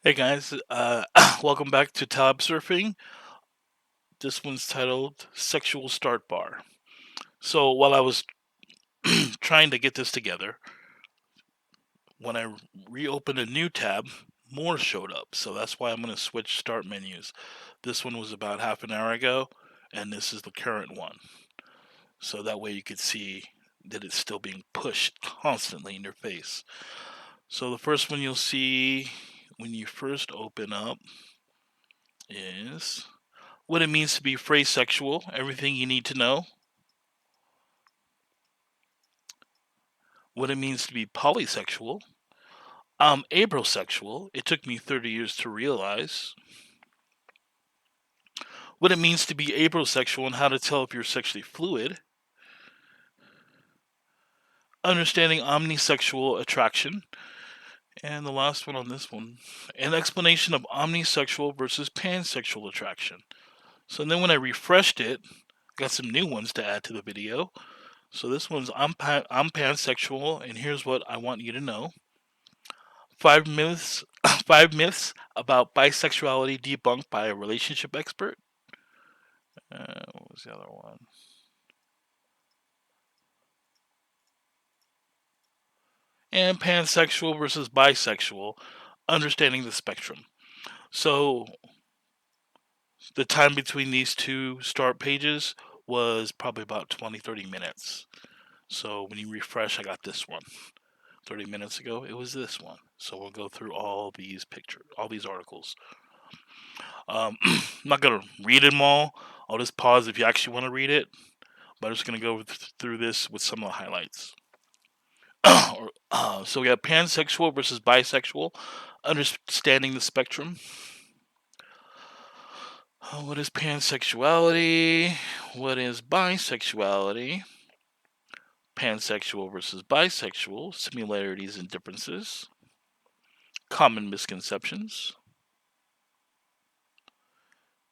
Hey guys, welcome back to Tab Surfing. This one's titled Sexual Start Bar. So while I was trying to get this together, when I reopened a new tab, more showed up. So that's why I'm going to switch start menus. This one was about half an hour ago, and this is the current one. So that way you could see that it's still being pushed constantly in your face. So the first one you'll see when you first open up is what it means to be phrase sexual, everything you need to know. What it means to be polysexual. I'm abrosexual. It took me 30 years to realize. What it means to be abrosexual and how to tell if you're sexually fluid. Understanding omnisexual attraction. And the last one on this one, an explanation of omnisexual versus pansexual attraction. So then when I refreshed it, I got some new ones to add to the video. So this one's I'm pansexual, and here's what I want you to know. 5 myths, 5 myths about bisexuality debunked by a relationship expert. What was the other one? And pansexual versus bisexual, understanding the spectrum. So the time between these two start pages was probably about 20-30 minutes. So when you refresh, I got this one. 30 minutes ago, it was this one. So we'll go through all these articles. I'm not gonna read them all. I'll just pause if you actually want to read it. But I'm just gonna go through this with some of the highlights. So we have pansexual versus bisexual, understanding the spectrum. What is pansexuality? What is bisexuality? Pansexual versus bisexual, similarities and differences. Common misconceptions.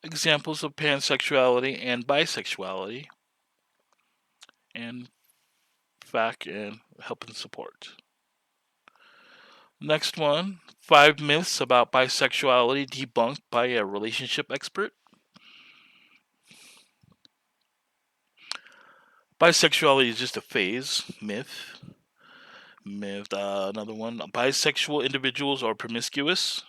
Examples of pansexuality and bisexuality. And fact and help and support. Next one, 5 myths about bisexuality debunked by a relationship expert. Bisexuality is just a phase, myth. Another one, bisexual individuals are promiscuous.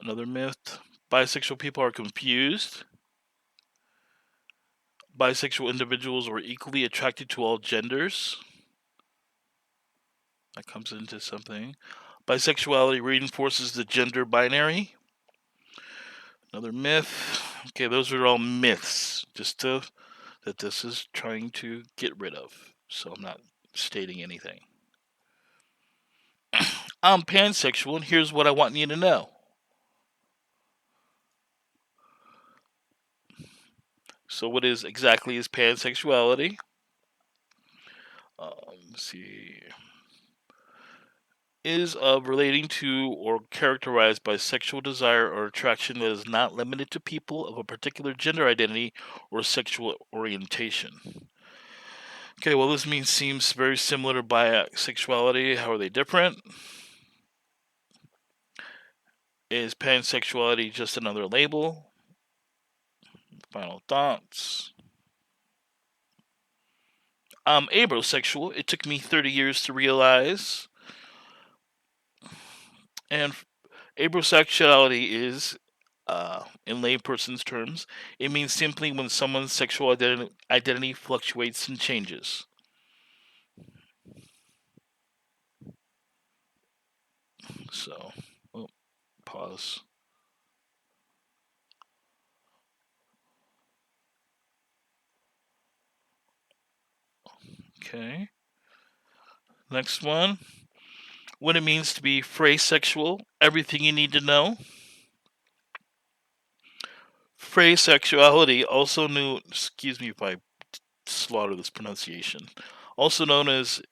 Another myth, bisexual people are confused. Bisexual individuals are equally attracted to all genders. That comes into something. Bisexuality reinforces the gender binary. Another myth. Okay, those are all myths, that this is trying to get rid of. So I'm not stating anything. I'm pansexual, and here's what I want you to know. So, what is exactly is pansexuality? Let's see. Is of relating to or characterized by sexual desire or attraction that is not limited to people of a particular gender identity or sexual orientation. Okay, well, this seems very similar to bisexuality. How are they different? Is pansexuality just another label? Final thoughts. I'm abrosexual. It took me 30 years to realize. And abrosexuality is, in layperson's terms, it means simply when someone's sexual identity fluctuates and changes. So, pause. Okay. Next one. What it means to be phrasexual. Everything you need to know. Phrasexuality, also known, excuse me if I slaughter this pronunciation, also known as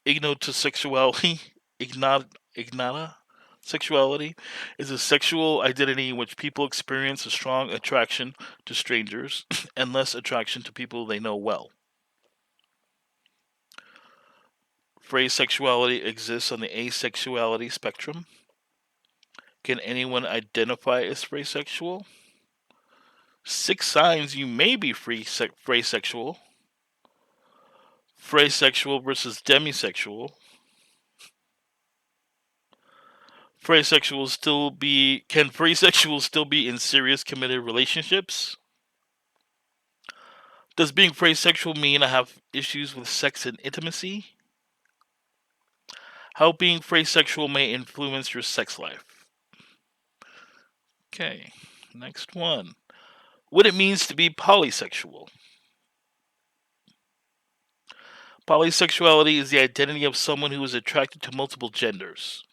ignotosexuality, ignata sexuality, is a sexual identity in which people experience a strong attraction to strangers and less attraction to people they know well. Phrase sexuality exists on the asexuality spectrum. Can anyone identify as phrase sexual? 6 signs you may be phrase sexual. Phrase sexual versus demisexual. Can phrase sexuals still be in serious committed relationships? Does being phrase sexual mean I have issues with sex and intimacy? How being phrase sexual may influence your sex life. Okay, next one. What it means to be polysexual. Polysexuality is the identity of someone who is attracted to multiple genders.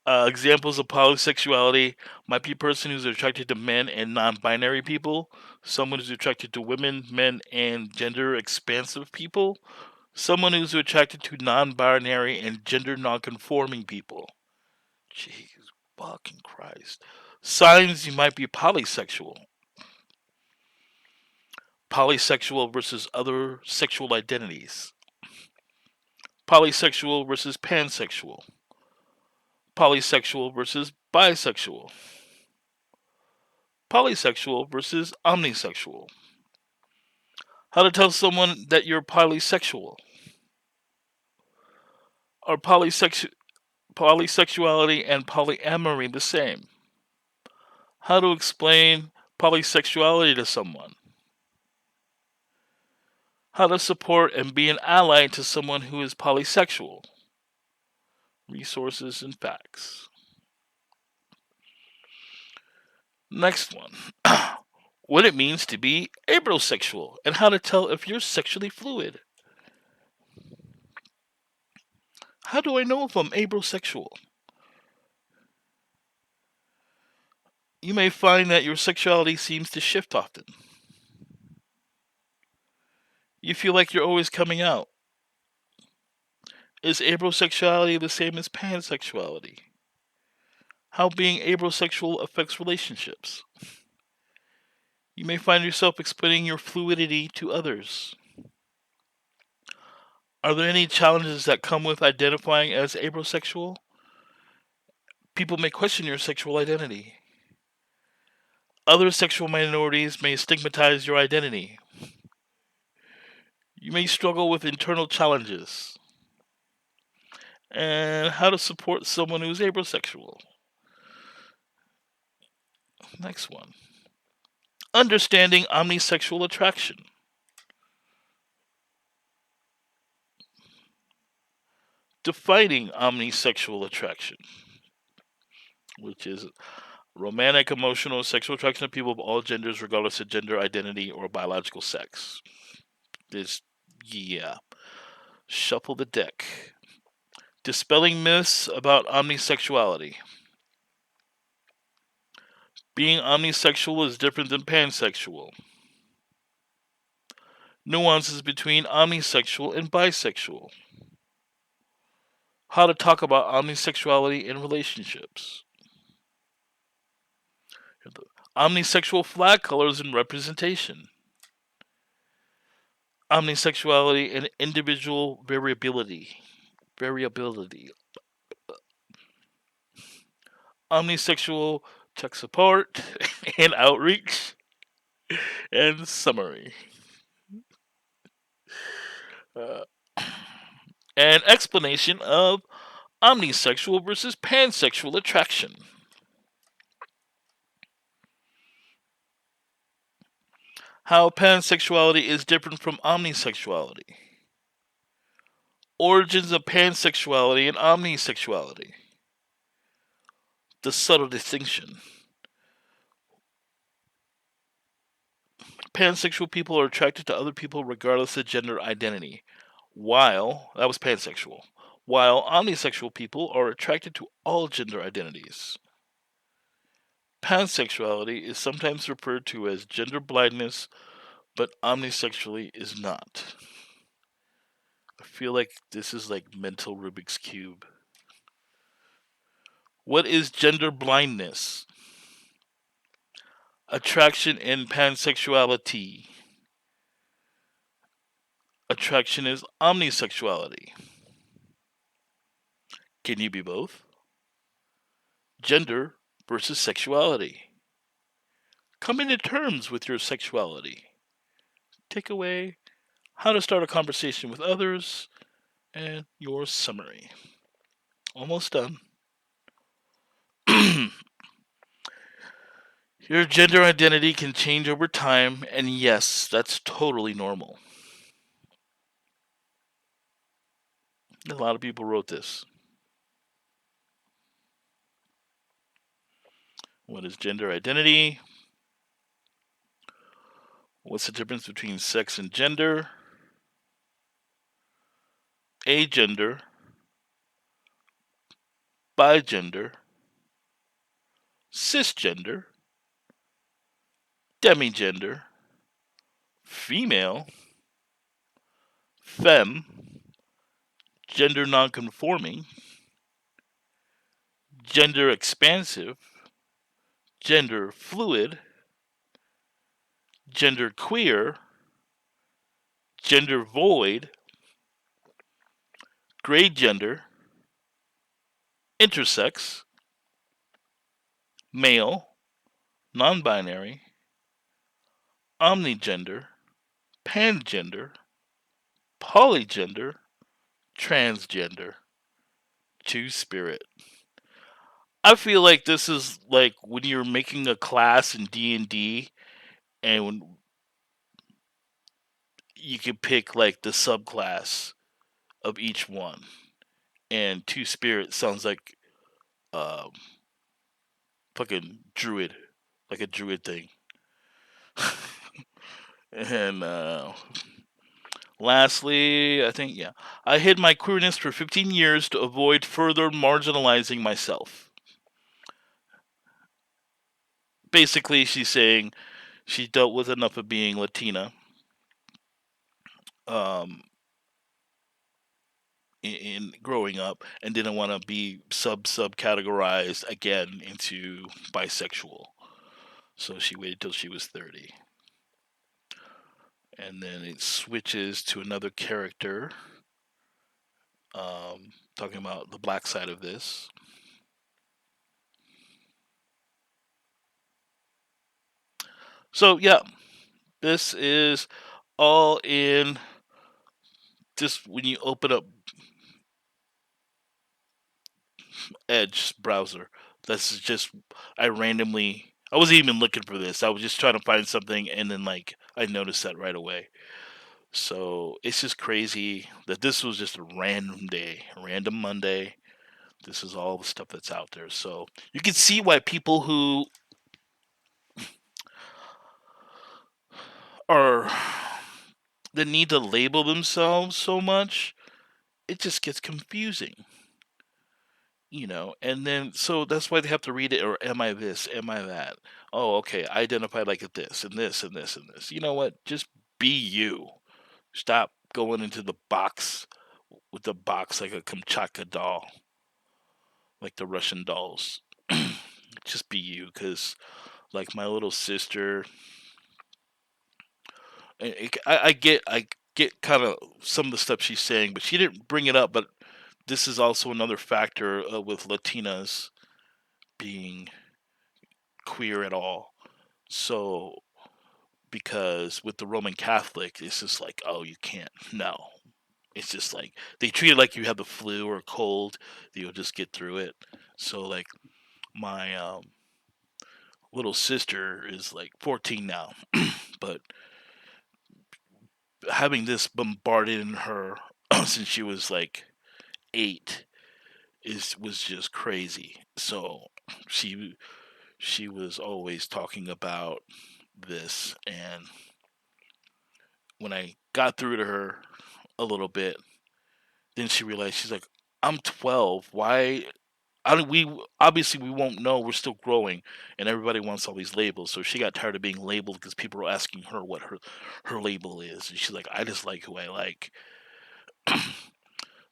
Examples of polysexuality might be a person who's attracted to men and non-binary people, someone who's attracted to women, men, and gender-expansive people, someone who's attracted to non-binary and gender non-conforming people. Jesus fucking Christ. Signs you might be polysexual. Polysexual versus other sexual identities. Polysexual versus pansexual. Polysexual versus bisexual. Polysexual versus omnisexual. How to tell someone that you're polysexual. Are polysexuality and polyamory the same? How to explain polysexuality to someone. How to support and be an ally to someone who is polysexual. Resources and facts. Next one. What it means to be abrosexual and how to tell if you're sexually fluid. How do I know if I'm abrosexual? You may find that your sexuality seems to shift often. You feel like you're always coming out. Is abrosexuality the same as pansexuality? How being abrosexual affects relationships. You may find yourself explaining your fluidity to others. Are there any challenges that come with identifying as abrosexual? People may question your sexual identity. Other sexual minorities may stigmatize your identity. You may struggle with internal challenges. And how to support someone who's abrosexual. Next one. Understanding omnisexual attraction. Defining omnisexual attraction, which is romantic, emotional, sexual attraction to people of all genders, regardless of gender identity or biological sex. Shuffle the deck. Dispelling myths about omnisexuality. Being omnisexual is different than pansexual. Nuances between omnisexual and bisexual. How to talk about omnisexuality in relationships. Omnisexual flag colors and representation. Omnisexuality and individual variability. Omnisexual tech support and outreach and summary. An explanation of omnisexual versus pansexual attraction. How pansexuality is different from omnisexuality. Origins of pansexuality and omnisexuality. The subtle distinction. Pansexual people are attracted to other people regardless of gender identity, that was pansexual, while omnisexual people are attracted to all gender identities. Pansexuality is sometimes referred to as gender blindness, but omnisexuality is not. I feel like this is like mental Rubik's Cube. What is gender blindness? Attraction in pansexuality. Attraction is omnisexuality. Can you be both? Gender versus sexuality. Coming to terms with your sexuality. Takeaway: how to start a conversation with others, and your summary. Almost done. Your gender identity can change over time, and yes, that's totally normal. A lot of people wrote this. What is gender identity? What's the difference between sex and gender? Agender, bigender, cisgender, demigender, female, femme, gender nonconforming, gender expansive, gender fluid, gender queer, gender void, gray gender, intersex, male, non binary, omnigender, pangender, polygender, transgender, two spirit. I feel like this is like when you're making a class in D&D and when you can pick like the subclass of each one. And two spirit sounds like um fucking druid, like a druid thing. And lastly, I think yeah, I hid my queerness for 15 years to avoid further marginalizing myself. Basically, she's saying she dealt with enough of being Latina um, in growing up and didn't want to be sub categorized again into bisexual. So she waited till she was 30. And then it switches to another character talking about the black side of this. So yeah, this is all in just when you open up Edge browser. That's just I wasn't even looking for this. I was just trying to find something and then like I noticed that right away. So it's just crazy that this was just a random day, a random Monday. This is all the stuff that's out there. So you can see why people who are that need to label themselves so much, it just gets confusing. And then so that's why they have to read it, or am I this, am I that? Oh, okay, I identify like this and this and this and this. You know what? Just be you. Stop going into the box with the box like a Kamchatka doll, like the Russian dolls. Just be you, because like my little sister, I get kind of some of the stuff she's saying, but she didn't bring it up. But this is also another factor with Latinas being queer at all. So because with the Roman Catholic, it's just like, oh, you can't. No, it's just like they treat it like you have the flu or a cold. You'll just get through it. So like my little sister is like 14 now, but having this bombarded in her since she was like 8 is was just crazy. So she she was always talking about this, and when I got through to her a little bit, then she realized she's like, "I'm 12. Why? I don't, we obviously we won't know. We're still growing, and everybody wants all these labels." So she got tired of being labeled because people were asking her what her label is, and she's like, "I just like who I like."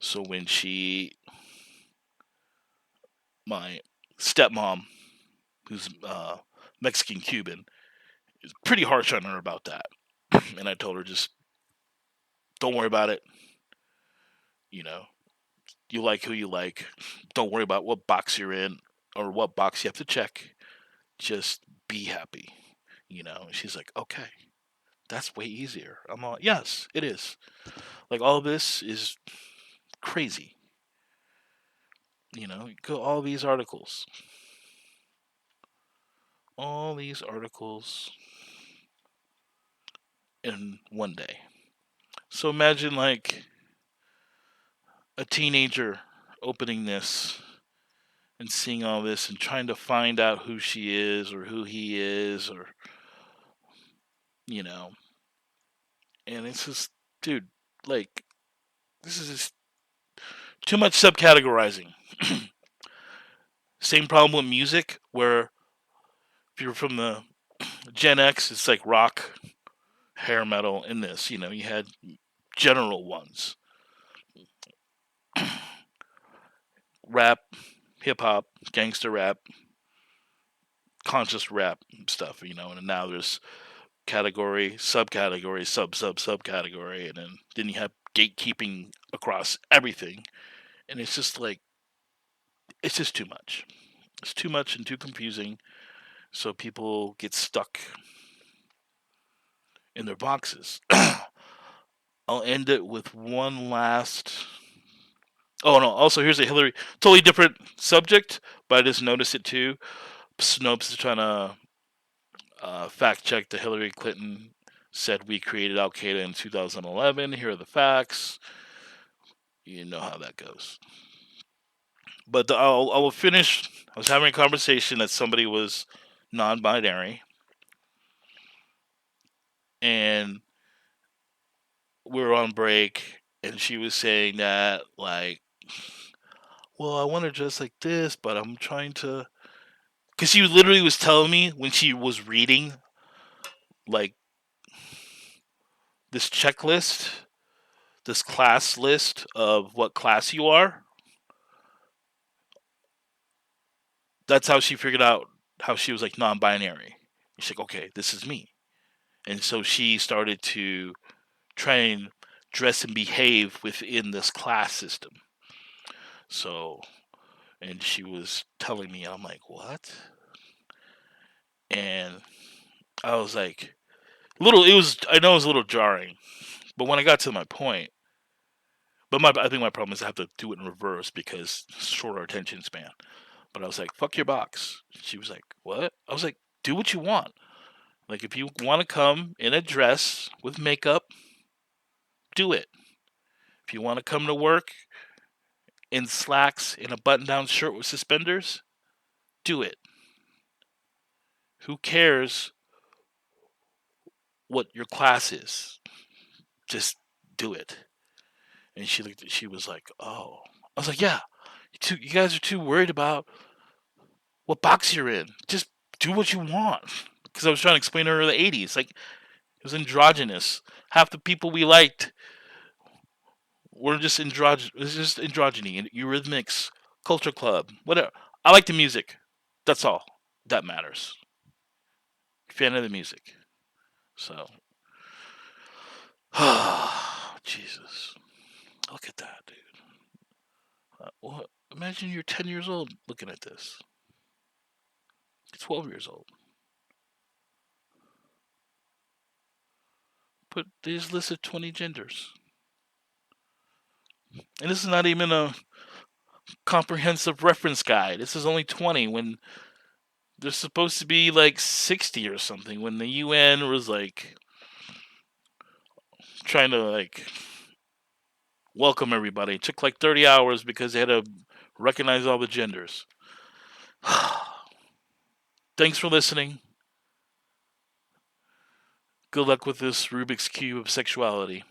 So when my stepmom, who's Mexican Cuban, is pretty harsh on her about that, and I told her just Don't worry about it. You know, you like who you like. Don't worry about what box you're in or what box you have to check. Just be happy. And she's like, okay, that's way easier. I'm all, yes, it is. Like, all this is crazy. Go all these articles in one day. So imagine like a teenager opening this and seeing all this and trying to find out who she is or who he is, or you know and it's just, dude, like, this is just too much subcategorizing. Same problem with music, where if you're from the Gen X, it's like rock, hair metal. In this, you had general ones: rap, hip hop, gangster rap, conscious rap stuff. And now there's category, subcategory, subcategory, and then you have gatekeeping across everything, and it's just like, it's just too much. It's too much and too confusing, so people get stuck in their boxes. I'll end it with one last. Oh no! Also, here's a Hillary, totally different subject, but I just noticed it too. Snopes is trying to fact check the Hillary Clinton said we created Al Qaeda in 2011. Here are the facts. You know how that goes. But I will finish. I was having a conversation that somebody was non-binary, and we were on break, and she was saying that, like, well, I want to dress like this, but I'm trying to. Because she literally was telling me when she was reading, like, this checklist, this class list of what class you are. That's how she figured out how she was like non-binary. She's like, okay, this is me. And so she started to try and dress and behave within this class system. So, and she was telling me, I'm like, what? And I was like, I know it was a little jarring, but when I got to my point, I think my problem is I have to do it in reverse because shorter attention span. But I was like, fuck your box. She was like, what? I was like, do what you want. Like, if you want to come in a dress with makeup, do it. If you want to come to work in slacks in a button-down shirt with suspenders, do it. Who cares what your class is? Just do it. And she was like, oh. I was like, yeah. You guys are too worried about what box you're in. Just do what you want. Because I was trying to explain to her the 80s. Like, it was androgynous. Half the people we liked were just androgynous. It's just androgyny and Eurythmics, Culture Club, whatever. I like the music. That's all that matters. Fan of the music. So, Jesus, look at that, dude. What? Imagine you're 10 years old looking at this. 12 years old. But they just listed 20 genders. And this is not even a comprehensive reference guide. This is only 20 when there's supposed to be like 60 or something, when the UN was like trying to like welcome everybody. It took like 30 hours because they had to recognize all the genders. Thanks for listening. Good luck with this Rubik's Cube of sexuality.